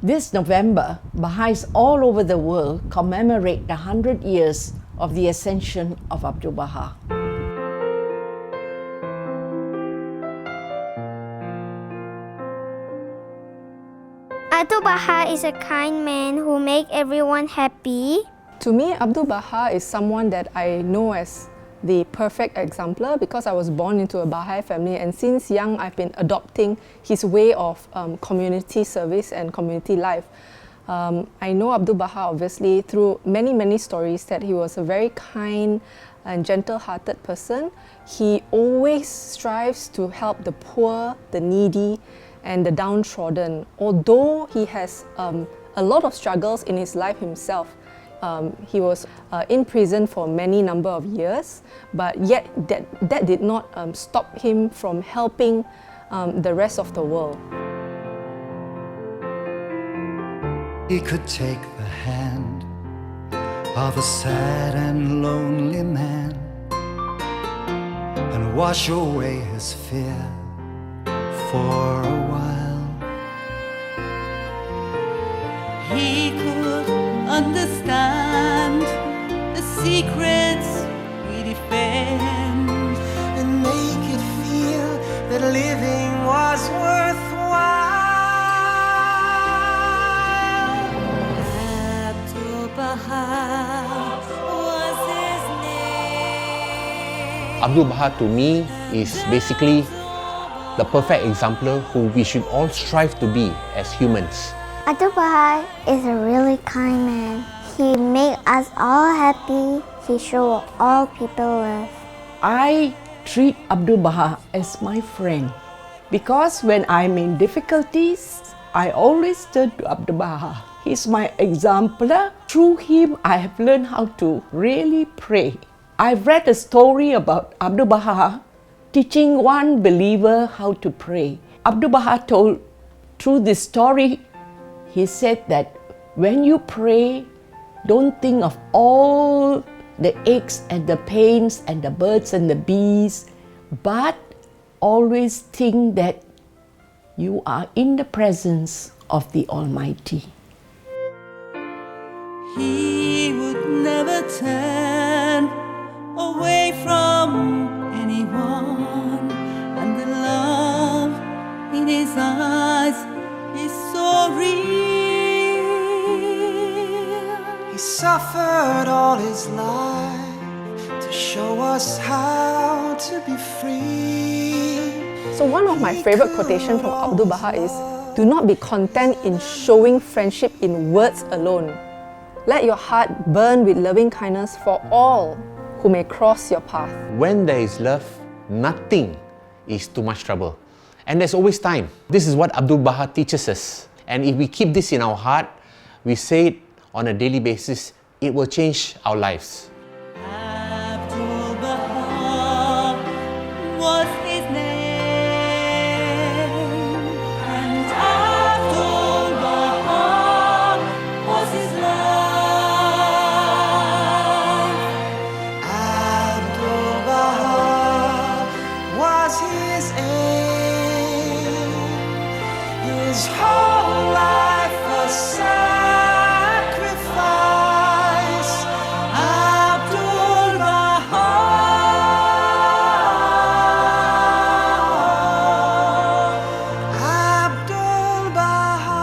This November, Baha'is all over the world commemorate the 100 years of the ascension of Abdul-Baha. Abdul-Baha is a kind man who makes everyone happy. To me, Abdul-Baha is someone that I know as the perfect exemplar because I was born into a Baha'i family, and since young I've been adopting his way of community service and community life. I know Abdul-Baha obviously through many stories that he was a very kind and gentle-hearted person. He always strives to help the poor, the needy and the downtrodden. Although he has a lot of struggles in his life himself. He was in prison for many number of years, but yet that did not stop him from helping the rest of the world. He could take the hand of a sad and lonely man and wash away his fear for a while. He could understand the secrets we defend And make it feel that living was worthwhile. Abdul-Baha was his name. Abdul-Baha to me is basically the perfect exemplar who we should all strive to be as humans. Abdul-Baha is a really kind man. He makes us all happy. He shows all people love. I treat Abdul-Baha as my friend because when I'm in difficulties, I always turn to Abdul-Baha. He's my exemplar. Through him, I have learned how to really pray. I've read a story about Abdul-Baha teaching one believer how to pray. Abdul-Baha told through this story, he said that when you pray, don't think of all the aches and the pains and the birds and the bees, but always think that you are in the presence of the Almighty. He would never turn away from anyone, and the love in his eyes is so real. He suffered all his life to show us how to be free. So one of my favorite quotations from Abdul-Baha is, "Do not be content in showing friendship in words alone. Let your heart burn with loving kindness for all who may cross your path." When there is love, nothing is too much trouble. And there's always time. This is what Abdul-Baha teaches us. And if we keep this in our heart, we say it on a daily basis, it will change our lives. Abdul-Baha was his name, and Abdul-Baha was his life. Abdul-Baha was his aim, his whole life a sacrifice. Abdul-Baha, Abdul-Baha.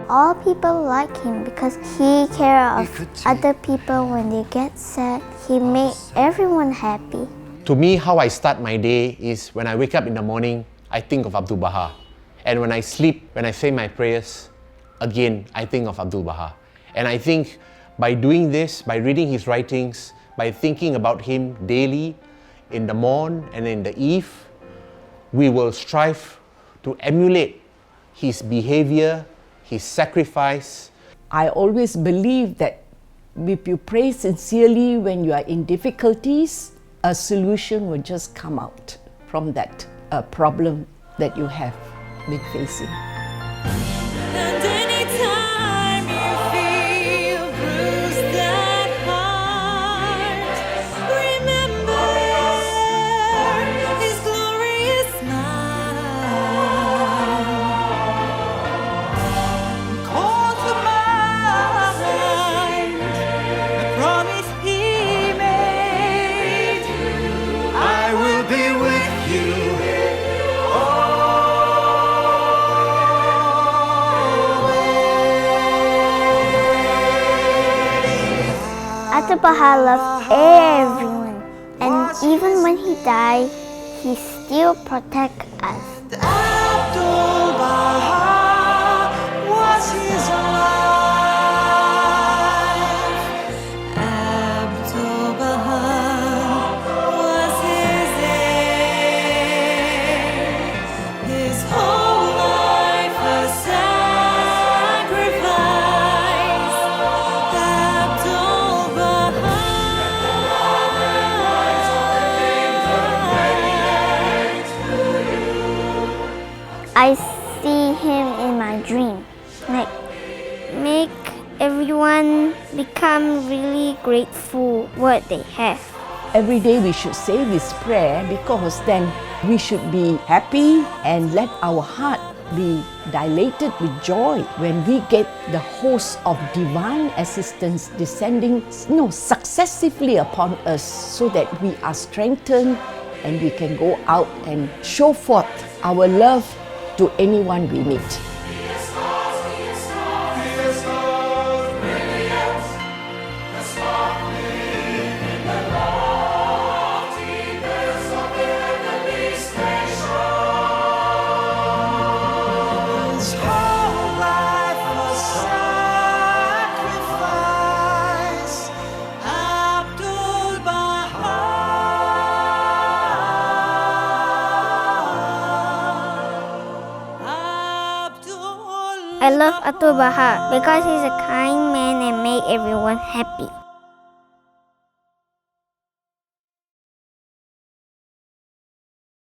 All people like him because he cares of other people when they get sad. He makes everyone happy. To me, how I start my day is when I wake up in the morning, I think of Abdul-Baha. And when I sleep, when I say my prayers, again, I think of Abdul-Baha. And I think by doing this, by reading his writings, by thinking about him daily, in the morn and in the eve, we will strive to emulate his behavior, his sacrifice. I always believe that if you pray sincerely when you are in difficulties, a solution will just come out from that problem that you have been facing. And anytime you feel bruised at heart, remember his glorious smile. Abdul-Baha loved everyone, and even when he died, he still protects us. Abdul-Baha was his life. Abdul-Baha was his aim. His whole life a sacrifice. I see him in my dream, like make everyone become really grateful what they have. Every day we should say this prayer because then we should be happy and let our heart be dilated with joy when we get the host of divine assistance descending successively upon us so that we are strengthened and we can go out and show forth our love to anyone we meet. His whole life was sacrifice. I love Abdul-Baha because he's a kind man and make everyone happy.